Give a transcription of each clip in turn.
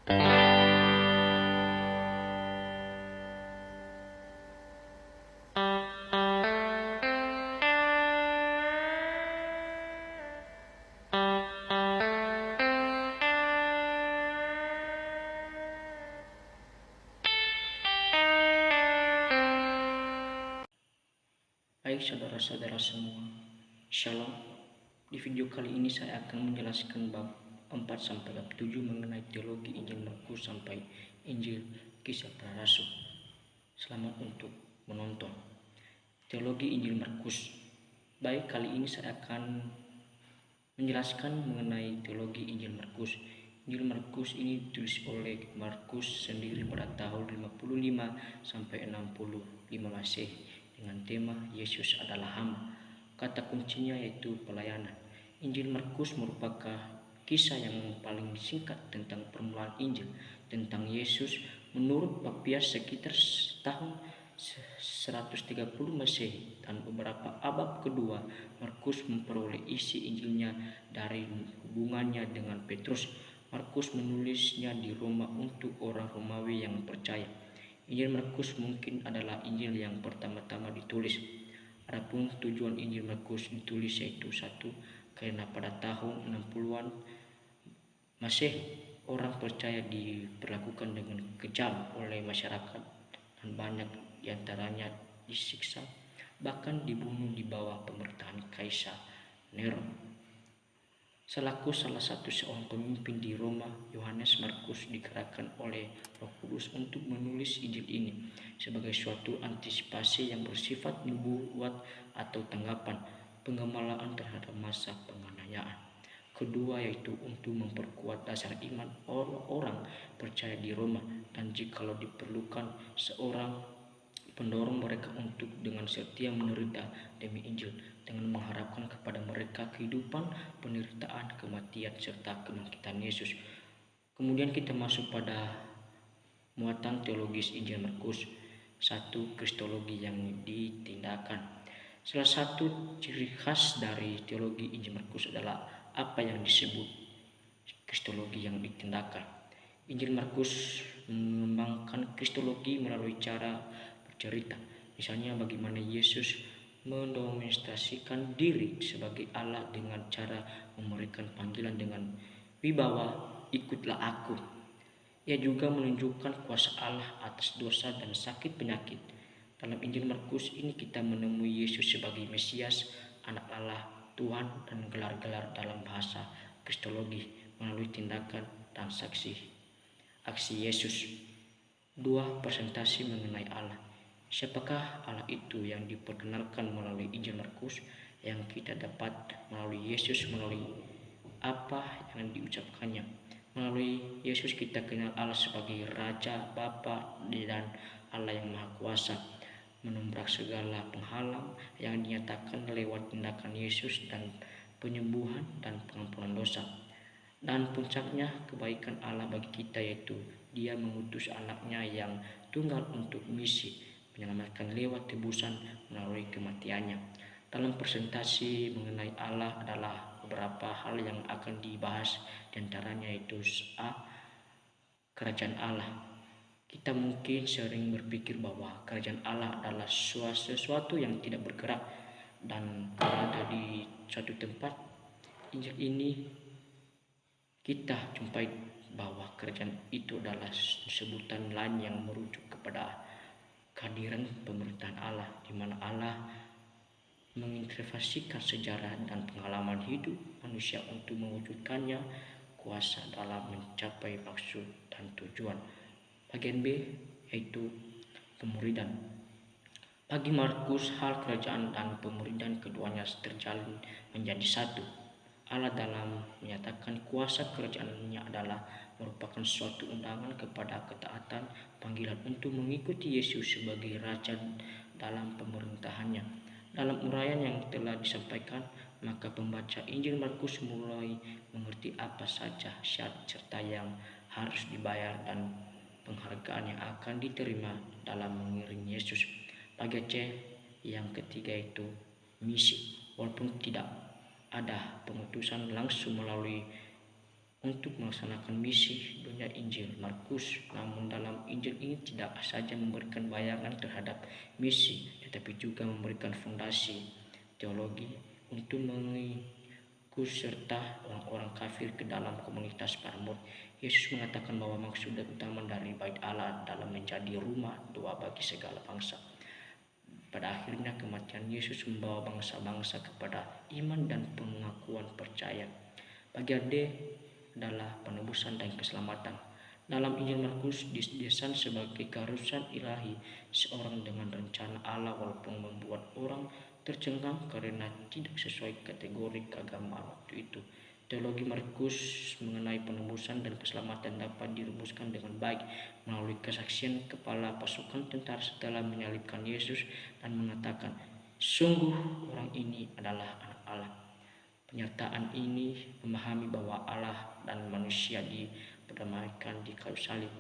Baik saudara-saudara semua, Shalom. Di video kali ini saya akan menjelaskan bab 4 sampai bab 7 mengenai teologi Injil Markus sampai Injil Kisah Para Rasul. Selamat untuk menonton. Teologi Injil Markus. Baik, kali ini saya akan menjelaskan mengenai teologi Injil Markus. Injil Markus ini ditulis oleh Markus sendiri pada tahun 55 sampai 65 Masehi dengan tema Yesus adalah hamba. Kata kuncinya yaitu pelayanan. Injil Markus merupakan kisah yang paling singkat tentang permulaan Injil tentang Yesus. Menurut Papias sekitar tahun 130 Masehi dan beberapa abad kedua, Markus memperoleh isi Injilnya dari hubungannya dengan Petrus. Markus menulisnya di Roma untuk orang Romawi yang percaya. Injil Markus mungkin adalah Injil yang pertama-tama ditulis. Adapun tujuan Injil Markus ditulis yaitu satu, karena pada tahun 60-an Masehi orang percaya diperlakukan dengan kejam oleh masyarakat dan banyak diantaranya disiksa, bahkan dibunuh di bawah pemerintahan Kaisar Nero. Selaku salah satu seorang pemimpin di Roma, Yohanes Markus digerakkan oleh Roh Kudus untuk menulis Injil ini sebagai suatu antisipasi yang bersifat nubuat atau tanggapan penggemalaan terhadap masa penganiayaan. Kedua yaitu untuk memperkuat dasar iman orang percaya di Roma dan jikalau diperlukan seorang pendorong mereka untuk dengan setia menderita demi Injil dengan mengharapkan kepada mereka kehidupan, penderitaan, kematian, serta kebangkitan Yesus. Kemudian kita masuk pada muatan teologis Injil Markus. Satu, kristologi yang ditindakan. Salah satu ciri khas dari teologi Injil Markus adalah apa yang disebut kristologi yang ditindakan. Injil Markus mengembangkan kristologi melalui cara bercerita, misalnya bagaimana Yesus mendemonstrasikan diri sebagai Allah dengan cara memberikan panggilan dengan wibawa, ikutlah aku. Ia juga menunjukkan kuasa Allah atas dosa dan sakit penyakit. Dalam Injil Markus ini kita menemui Yesus sebagai Mesias, anak Allah, Tuhan, dan gelar-gelar dalam bahasa kristologi melalui tindakan dan saksi aksi Yesus. Dua, presentasi mengenai Allah. Siapakah Allah itu yang diperkenalkan melalui Injil Markus? Yang kita dapat melalui Yesus, melalui apa yang diucapkannya. Melalui Yesus kita kenal Allah sebagai Raja, Bapa, dan Allah yang Maha Kuasa, menembrak segala penghalang yang dinyatakan lewat tindakan Yesus dan penyembuhan dan pengampunan dosa. Dan puncaknya kebaikan Allah bagi kita yaitu Dia mengutus anaknya yang tunggal untuk misi menyelamatkan lewat tebusan melalui kematiannya. Dalam presentasi mengenai Allah adalah beberapa hal yang akan dibahas, diantaranya yaitu A. Kerajaan Allah. Kita mungkin sering berpikir bahwa kerajaan Allah adalah sesuatu yang tidak bergerak dan berada di suatu tempat. Injil ini kita jumpai bahwa kerajaan itu adalah sebutan lain yang merujuk kepada kehadiran pemerintahan Allah, di mana Allah mengintervensikan sejarah dan pengalaman hidup manusia untuk mewujudkannya kuasa dalam mencapai maksud dan tujuan. Bagian B yaitu pemuridan. Bagi Markus, hal kerajaan dan pemuridan keduanya terjalin menjadi satu. Allah dalam menyatakan kuasa kerajaannya adalah merupakan suatu undangan kepada ketaatan, panggilan untuk mengikuti Yesus sebagai Raja dalam pemerintahannya. Dalam uraian yang telah disampaikan, maka pembaca Injil Markus mulai mengerti apa saja syarat serta yang harus dibayar dan penghargaan yang akan diterima dalam mengiring Yesus. Bagian C yang ketiga itu misi. Walaupun tidak ada pengutusan langsung melalui untuk melaksanakan misi dunia Injil Markus. Namun dalam Injil ini tidak saja memberikan bayangan terhadap misi, tetapi juga memberikan fondasi teologi untuk mengikut serta orang-orang kafir ke dalam komunitas para murid. Yesus mengatakan bahwa maksud utama dari Bait Allah dalam menjadi rumah doa bagi segala bangsa. Pada akhirnya kematian Yesus membawa bangsa-bangsa kepada iman dan pengakuan percaya. Bagian D adalah penebusan dan keselamatan. Dalam Injil Markus didesain sebagai keharusan ilahi seorang dengan rencana Allah, walaupun membuat orang tercengang karena tidak sesuai kategori keagamaan waktu itu. Teologi Markus mengenai penebusan dan keselamatan dapat dirumuskan dengan baik melalui kesaksian kepala pasukan tentara setelah menyalibkan Yesus dan mengatakan, "Sungguh orang ini adalah anak Allah." Pernyataan ini memahami bahwa Allah dan manusia diperdamaikan di kayu salib.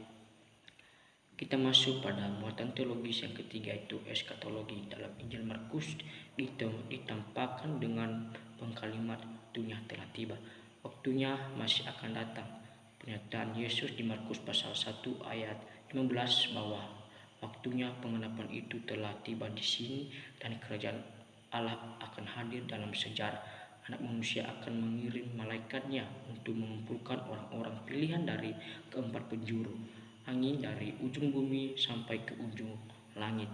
Kita masuk pada muatan teologis yang ketiga, yaitu eskatologi. Dalam Injil Markus ditampakkan dengan pengkalimat waktunya telah tiba. Waktunya masih akan datang. Pernyataan Yesus di Markus pasal 1 ayat 15 bahwa waktunya penggenapan itu telah tiba di sini dan kerajaan Allah akan hadir dalam sejarah. Anak manusia akan mengirim malaikatnya untuk mengumpulkan orang-orang pilihan dari keempat penjuru angin, dari ujung bumi sampai ke ujung langit.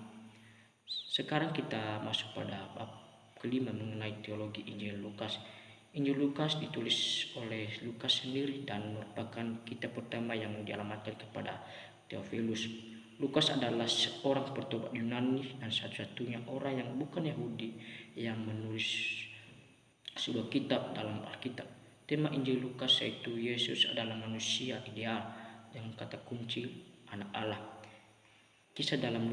Sekarang kita masuk pada bab kelima mengenai teologi Injil Lukas. Injil Lukas ditulis oleh Lukas sendiri dan merupakan kitab pertama yang dialamatkan kepada Theophilus. Lukas adalah seorang pertobat Yunani dan satu-satunya orang yang bukan Yahudi yang menulis sebuah kitab dalam Alkitab. Tema Injil Lukas yaitu Yesus adalah manusia ideal dengan kata kunci anak Allah. Kisah dalam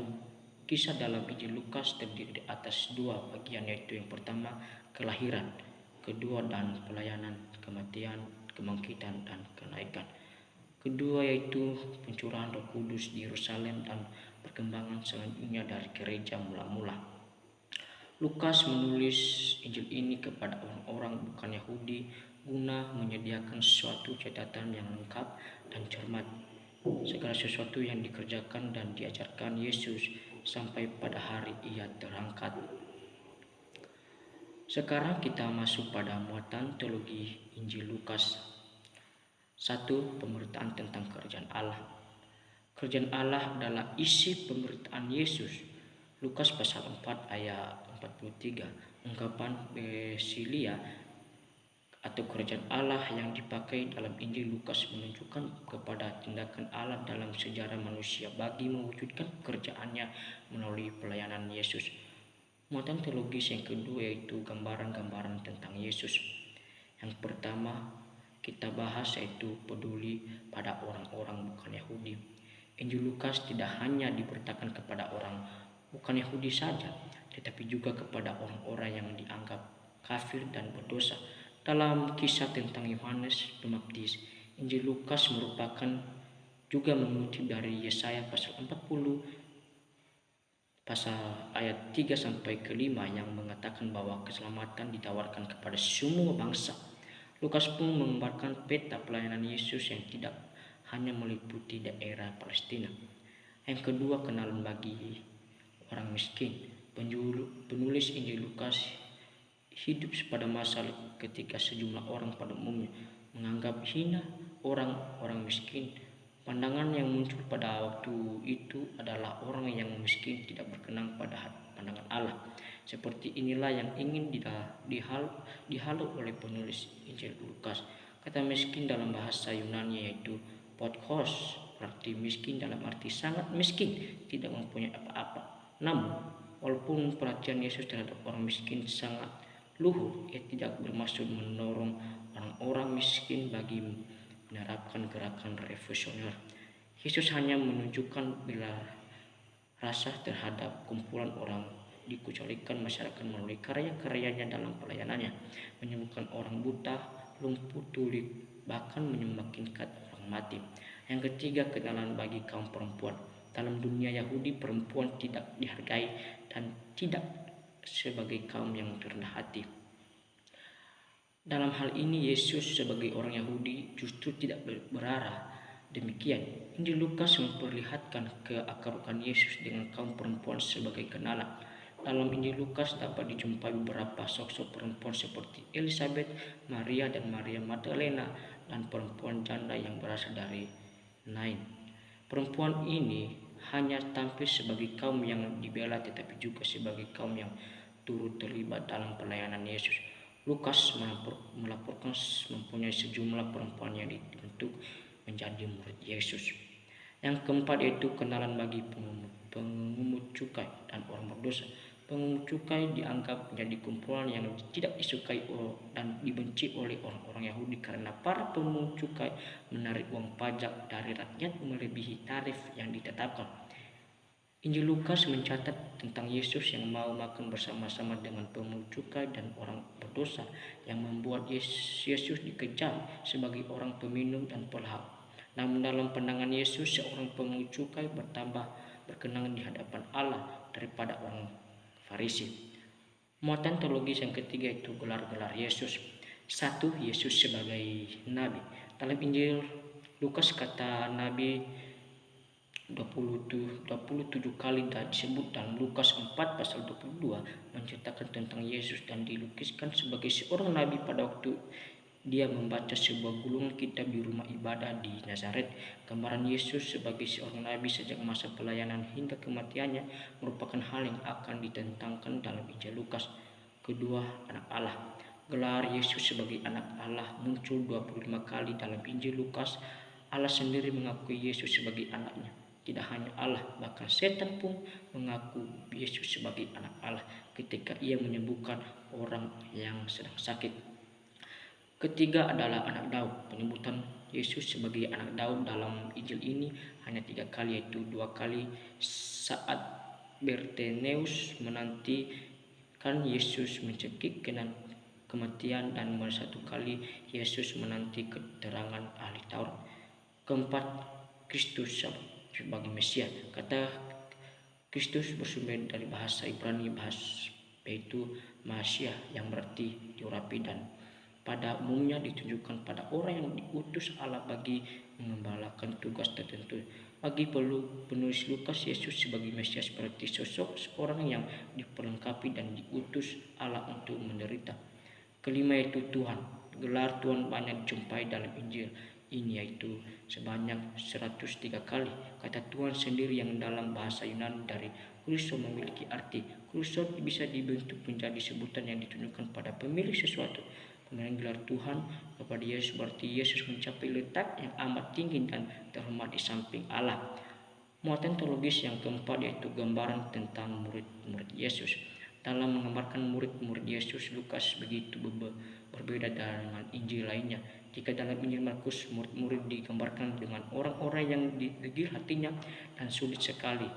Injil Lukas terdiri di atas dua bagian, yaitu yang pertama kelahiran, kedua dan pelayanan, kematian, kebangkitan dan kenaikan. Kedua yaitu pencurahan Roh Kudus di Yerusalem dan perkembangan selanjutnya dari gereja mula-mula. Lukas menulis Injil ini kepada orang-orang bukan Yahudi guna menyediakan suatu catatan yang lengkap dan cermat segala sesuatu yang dikerjakan dan diajarkan Yesus sampai pada hari ia terangkat. Sekarang kita masuk pada muatan teologi Injil Lukas. 1. Pemberitaan tentang kerajaan Allah. Kerajaan Allah adalah isi pemberitaan Yesus. Lukas pasal 4 ayat 43. Ungkapan Basilia atau kerajaan Allah yang dipakai dalam Injil Lukas menunjukkan kepada tindakan Allah dalam sejarah manusia bagi mewujudkan pekerjaannya melalui pelayanan Yesus. Muatan teologis yang kedua yaitu gambaran-gambaran tentang Yesus. Yang pertama kita bahas yaitu peduli pada orang-orang bukan Yahudi. Injil Lukas tidak hanya diberitakan kepada orang bukan Yahudi saja, tetapi juga kepada orang-orang yang dianggap kafir dan berdosa. Dalam kisah tentang Yohanes Pembaptis, Injil Lukas merupakan juga mengutip dari Yesaya pasal 40 pasal ayat 3 sampai ke 5 yang mengatakan bahwa keselamatan ditawarkan kepada semua bangsa. Lukas pun menggambarkan peta pelayanan Yesus yang tidak hanya meliputi daerah Palestina. Yang kedua, kenalan bagi orang miskin. Penulis Injil Lukas hidup pada masa ketika sejumlah orang pada umumnya menganggap hina orang-orang miskin. Pandangan yang muncul pada waktu itu adalah orang yang miskin tidak berkenan pada pandangan Allah. Seperti inilah yang ingin dihalu oleh penulis Injil Lukas. Kata miskin dalam bahasa Yunani yaitu potkos, berarti miskin dalam arti sangat miskin, tidak mempunyai apa-apa. Namun, walaupun perhatian Yesus terhadap orang miskin sangat luhur, ia tidak bermaksud mendorong orang-orang miskin bagi menerapkan gerakan revolusioner. Yesus hanya menunjukkan bila rasa terhadap kumpulan orang dikecualikan masyarakat melalui karya-karyanya dalam pelayanannya, menyembuhkan orang buta, lumpuh, tuli, bahkan menyemakinkan orang mati. Yang ketiga, kenalan bagi kaum perempuan. Dalam dunia Yahudi, perempuan tidak dihargai dan tidak sebagai kaum yang rendah hati. Dalam hal ini Yesus sebagai orang Yahudi justru tidak berarah demikian. Injil Lukas memperlihatkan keakraban Yesus dengan kaum perempuan sebagai kenalan. Dalam Injil Lukas dapat dijumpai beberapa sosok perempuan seperti Elizabeth, Maria dan Maria Magdalena, dan perempuan janda yang berasal dari Nain. Perempuan ini hanya tampil sebagai kaum yang dibela tetapi juga sebagai kaum yang turut terlibat dalam pelayanan Yesus. Lukas melaporkan mempunyai sejumlah perempuan yang dibentuk menjadi murid Yesus. Yang keempat yaitu kenalan bagi pengungut cukai dan orang berdosa. Pengungut cukai dianggap menjadi kumpulan yang tidak disukai dan dibenci oleh orang-orang Yahudi karena para pengungut cukai menarik uang pajak dari rakyat melebihi tarif yang ditetapkan. Injil Lukas mencatat tentang Yesus yang mau makan bersama-sama dengan pemungut cukai dan orang berdosa, yang membuat Yesus dikejam sebagai orang peminum dan pelahap. Namun dalam pandangan Yesus, seorang pemungut cukai bertambah berkenangan di hadapan Allah daripada orang Farisi. Muatan teologis yang ketiga itu gelar-gelar Yesus. 1. Yesus sebagai Nabi. Dalam Injil Lukas kata Nabi 27 kali disebut, dan Lukas 4 pasal 22 menceritakan tentang Yesus dan dilukiskan sebagai seorang nabi pada waktu dia membaca sebuah gulungan kitab di rumah ibadah di Nazaret. Gambaran Yesus sebagai seorang nabi sejak masa pelayanan hingga kematiannya merupakan hal yang akan ditentangkan dalam Injil Lukas. Kedua, anak Allah. Gelar Yesus sebagai anak Allah muncul 25 kali dalam Injil Lukas. Allah sendiri mengakui Yesus sebagai anaknya. Tidak hanya Allah, bahkan setan pun mengaku Yesus sebagai anak Allah ketika ia menyembuhkan orang yang sedang sakit. Ketiga adalah anak Daud. Penyebutan Yesus sebagai anak Daud dalam Injil ini hanya 3 kali, yaitu 2 kali saat Bartimeus menantikan Yesus mencekik kematian, dan 1 kali Yesus menanti keterangan ahli Taurat. Keempat, Kristus sebagai Mesias. Kata Kristus bersumber dari bahasa Ibrani yaitu Masiah, yang berarti diurapi, dan pada umumnya ditunjukkan pada orang yang diutus Allah bagi mengembalakan tugas tertentu. Bagi penulis Lukas, Yesus sebagai Mesias berarti sosok seorang yang diperlengkapi dan diutus Allah untuk menderita. Kelima yaitu Tuhan. Gelar Tuhan banyak dijumpai dalam Injil ini, yaitu sebanyak 103 kali. Kata Tuhan sendiri yang dalam bahasa Yunani dari Kristo memiliki arti. Kristo bisa dibentuk menjadi sebutan yang ditunjukkan pada pemilik sesuatu. Kemudian gelar Tuhan kepada Yesus berarti Yesus mencapai letak yang amat tinggi dan terhormat di samping Allah. Muatan teologis yang keempat yaitu gambaran tentang murid-murid Yesus. Dalam menggambarkan murid-murid Yesus, Lukas begitu berbeda dengan Injil lainnya. Jika dalam Injil Markus murid-murid digambarkan dengan orang-orang yang digigil hatinya dan sulit sekali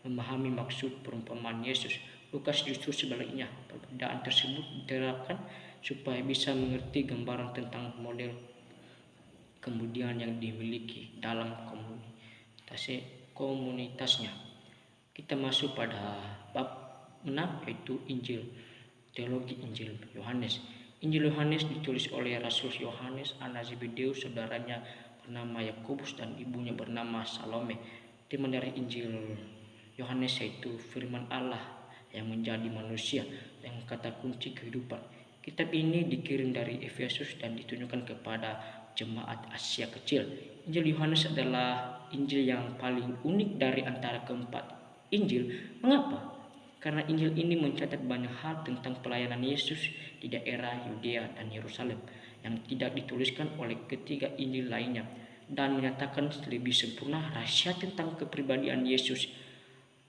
memahami maksud perumpamaan Yesus, Lukas justru sebaliknya. Perbedaan tersebut diterapkan supaya bisa mengerti gambaran tentang model kemudian yang dimiliki dalam komunitasnya. Kita masuk pada bab 6 yaitu Injil. Teologi Injil Yohanes. Injil Yohanes ditulis oleh Rasul Yohanes, anak Zebedeus, saudaranya bernama Yakobus dan ibunya bernama Salome. Tema dari Injil Yohanes yaitu firman Allah yang menjadi manusia, yang kata kunci kehidupan. Kitab ini dikirim dari Efesus dan ditunjukkan kepada jemaat Asia Kecil. Injil Yohanes adalah Injil yang paling unik dari antara keempat Injil. Mengapa? Karena Injil ini mencatat banyak hal tentang pelayanan Yesus di daerah Yudea dan Yerusalem yang tidak dituliskan oleh ketiga Injil lainnya, dan menyatakan lebih sempurna rahasia tentang kepribadian Yesus.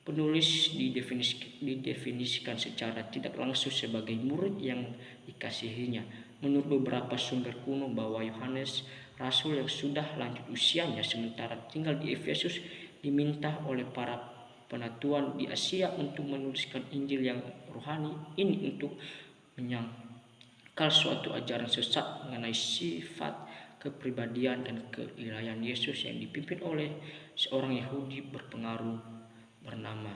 Penulis didefinisikan secara tidak langsung sebagai murid yang dikasihinya. Menurut beberapa sumber kuno bahwa Yohanes, rasul yang sudah lanjut usianya sementara tinggal di Efesus, diminta oleh para penatuan di Asia untuk menuliskan Injil yang rohani ini untuk menyangkal suatu ajaran sesat mengenai sifat, kepribadian, dan keilahian Yesus yang dipimpin oleh seorang Yahudi berpengaruh bernama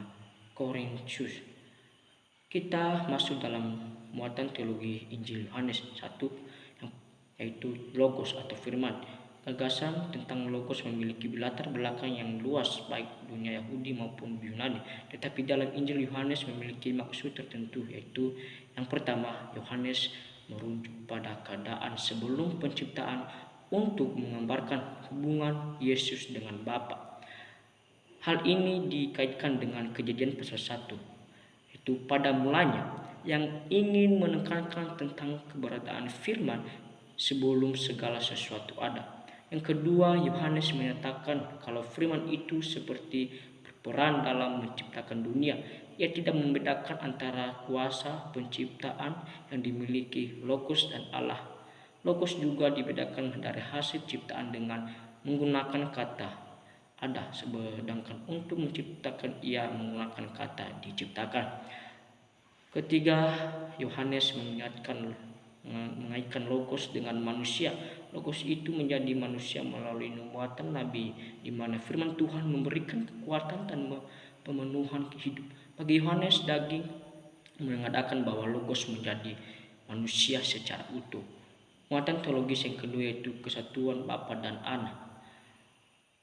Korintus. Kita masuk dalam muatan teologi Injil Yohanes. 1. Yang yaitu logos atau firman. Gagasan tentang logos memiliki latar belakang yang luas baik dunia Yahudi maupun Yunani, tetapi dalam Injil Yohanes memiliki maksud tertentu, yaitu yang pertama, Yohanes merujuk pada keadaan sebelum penciptaan untuk menggambarkan hubungan Yesus dengan Bapa. Hal ini dikaitkan dengan Kejadian pasal 1, itu pada mulanya, yang ingin menekankan tentang keberadaan firman sebelum segala sesuatu ada. Yang kedua, Yohanes menyatakan kalau firman itu seperti berperan dalam menciptakan dunia. Ia tidak membedakan antara kuasa penciptaan yang dimiliki Logos dan Allah. Logos juga dibedakan dari hasil ciptaan dengan menggunakan kata ada, sedangkan untuk menciptakan ia menggunakan kata diciptakan. Ketiga, Yohanes mengaitkan Logos dengan manusia. Logos itu menjadi manusia melalui nubuatan Nabi, di mana firman Tuhan memberikan kekuatan dan pemenuhan hidup. Bagi Yohanes, daging mengatakan bahwa Logos menjadi manusia secara utuh. Muatan teologis yang kedua yaitu kesatuan Bapa dan Anak.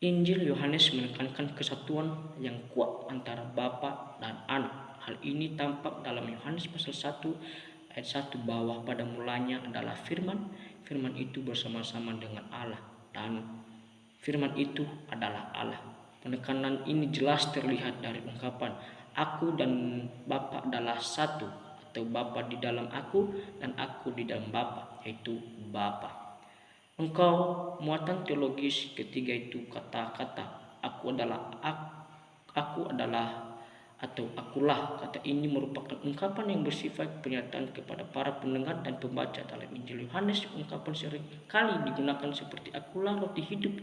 Injil Yohanes menekankan kesatuan yang kuat antara Bapa dan Anak. Hal ini tampak dalam Yohanes pasal 1 ayat 1 bahwa pada mulanya adalah firman, firman itu bersama-sama dengan Allah, dan firman itu adalah Allah. Penekanan ini jelas terlihat dari ungkapan aku dan Bapa adalah satu, atau Bapa di dalam aku dan aku di dalam Bapa, yaitu Bapa. Engkau, muatan teologis ketiga itu kata-kata aku adalah atau akulah. Kata ini merupakan ungkapan yang bersifat pernyataan kepada para pendengar dan pembaca. Dalam Injil Yohanes, ungkapan sering kali digunakan seperti akulah roti hidup,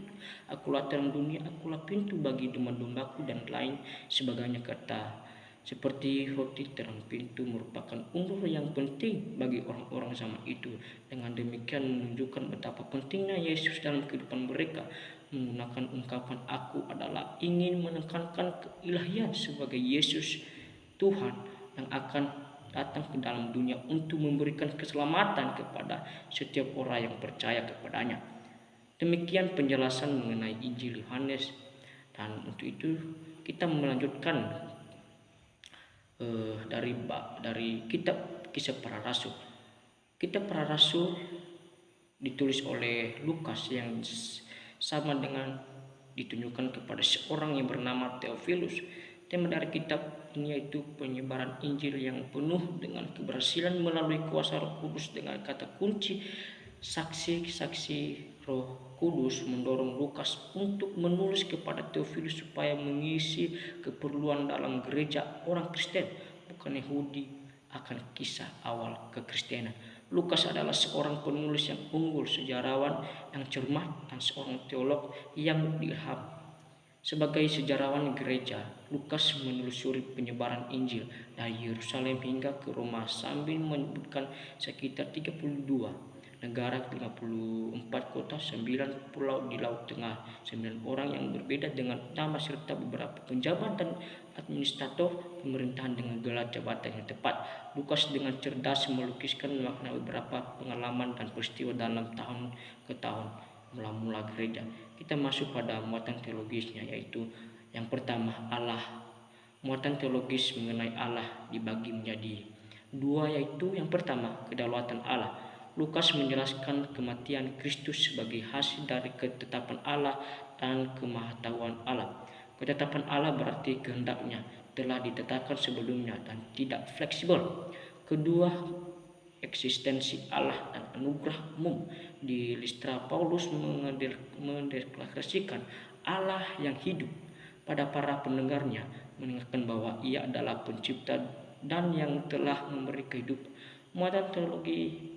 akulah terang dunia, akulah pintu bagi domba-dombaku, dan lain sebagainya. Kata seperti roti terang pintu merupakan unsur yang penting bagi orang-orang zaman itu. Dengan demikian menunjukkan betapa pentingnya Yesus dalam kehidupan mereka. Menggunakan ungkapan aku adalah ingin menekankan keilahian sebagai Yesus Tuhan yang akan datang ke dalam dunia untuk memberikan keselamatan kepada setiap orang yang percaya kepadanya. Demikian penjelasan mengenai Injil Yohanes, dan untuk itu kita melanjutkan dari kitab Kisah Para Rasul. Kitab Para Rasul ditulis oleh Lukas yang sama dengan ditunjukkan kepada seorang yang bernama Theophilus. Tema dari kitab ini yaitu penyebaran Injil yang penuh dengan keberhasilan melalui kuasa Roh Kudus. Dengan kata kunci saksi Roh Kudus mendorong Lukas untuk menulis kepada Theophilus supaya mengisi keperluan dalam gereja orang Kristen, bukan Yahudi, akan kisah awal kekristenan. Lukas adalah seorang penulis yang unggul, sejarawan yang cermat, dan seorang teolog yang diilham. Sebagai sejarawan gereja, Lukas menelusuri penyebaran Injil dari Yerusalem hingga ke Roma sambil menyebutkan sekitar 32 negara, 54 kota, 9 pulau di Laut Tengah, 9 orang yang berbeda dengan nama, serta beberapa penjabat dan administrator pemerintahan dengan gelar jabatan yang tepat. Lukas dengan cerdas melukiskan makna beberapa pengalaman dan peristiwa dalam tahun ke tahun mula-mula gereja. Kita masuk pada muatan teologisnya, yaitu yang pertama, Allah. Muatan teologis mengenai Allah dibagi menjadi dua, yaitu yang pertama, kedaulatan Allah. Lukas menjelaskan kematian Kristus sebagai hasil dari ketetapan Allah dan kemahatauan Allah. Ketetapan Allah berarti kehendaknya telah ditetapkan sebelumnya dan tidak fleksibel. Kedua, eksistensi Allah dan anugerah umum. Di Listra, Paulus mendeklarasikan Allah yang hidup pada para pendengarnya, mengingatkan bahwa ia adalah pencipta dan yang telah memberi kehidupan. Muatan teologi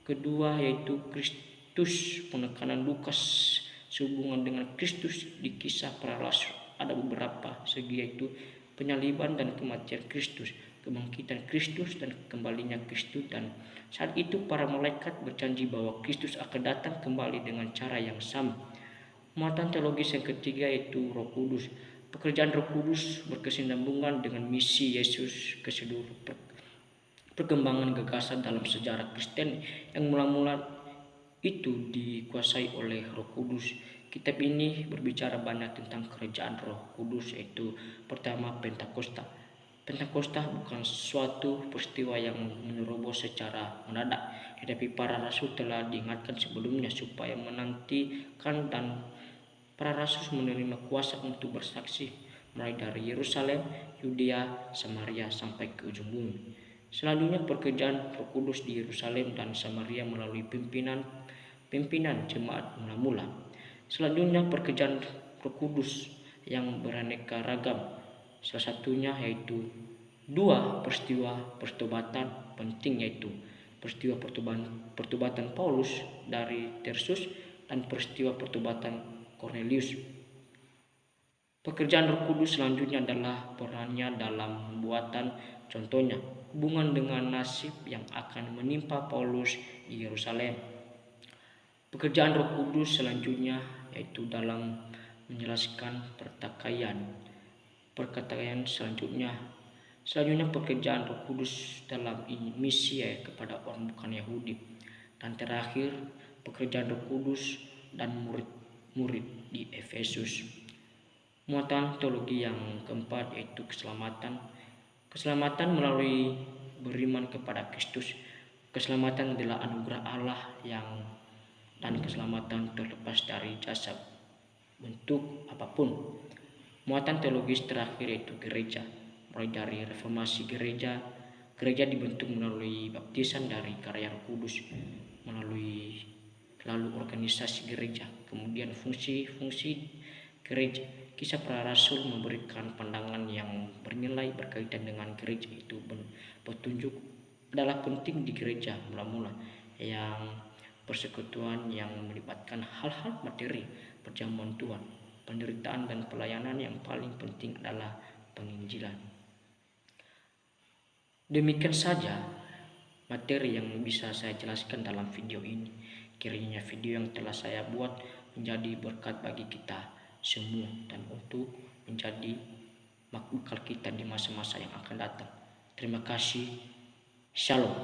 kedua yaitu Kristus. Penekanan Lukas sehubungan dengan Kristus di Kisah Para Rasul ada beberapa segi, yaitu penyaliban dan kematian Kristus, kebangkitan Kristus, dan kembalinya Kristus. Dan saat itu para malaikat berjanji bahwa Kristus akan datang kembali dengan cara yang sama. Muatan teologis yang ketiga yaitu Roh Kudus. Pekerjaan Roh Kudus berkesinambungan dengan misi Yesus ke seluruh perkembangan gagasan dalam sejarah Kristen yang mula-mula itu dikuasai oleh Roh Kudus. Kitab ini berbicara banyak tentang kerajaan Roh Kudus, yaitu pertama Pentakosta. Pentakosta bukan suatu peristiwa yang menerobos secara mendadak, tetapi para rasul telah diingatkan sebelumnya supaya menantikan, dan para rasul menerima kuasa untuk bersaksi mulai dari Yerusalem, Yudea, Samaria sampai ke ujung bumi. Selanjutnya pekerjaan Roh Kudus di Yerusalem dan Samaria melalui pimpinan jemaat mula-mula. Selanjutnya pekerjaan Roh Kudus yang beraneka ragam. Salah satunya yaitu dua peristiwa pertobatan penting, yaitu peristiwa pertobatan Paulus dari Tarsus dan peristiwa pertobatan Cornelius. Pekerjaan Roh Kudus selanjutnya adalah perannya dalam pembuatan, contohnya hubungan dengan nasib yang akan menimpa Paulus di Yerusalem. Pekerjaan Roh Kudus selanjutnya yaitu dalam menjelaskan perkatayan selanjutnya pekerjaan Roh Kudus dalam misi kepada orang bukan Yahudi. Dan terakhir pekerjaan Roh Kudus dan murid-murid di Efesus. Muatan teologi yang keempat yaitu keselamatan melalui beriman kepada Kristus. Keselamatan adalah anugerah Allah dan keselamatan terlepas dari jasa bentuk apapun. Muatan teologis terakhir yaitu gereja. Mulai dari reformasi gereja dibentuk melalui baptisan dari karya Roh Kudus, lalu organisasi gereja, kemudian fungsi gereja. Kisah para rasul memberikan pandangan yang bernilai berkaitan dengan gereja, itu petunjuk adalah penting di gereja mula-mula yang persekutuan yang melibatkan hal-hal materi, perjamuan Tuhan, penderitaan dan pelayanan. Yang paling penting adalah penginjilan. Demikian saja materi yang bisa saya jelaskan dalam video ini. Kiranya video yang telah saya buat menjadi berkat bagi kita semua dan untuk menjadi bekal kita di masa-masa yang akan datang. Terima kasih. Shalom.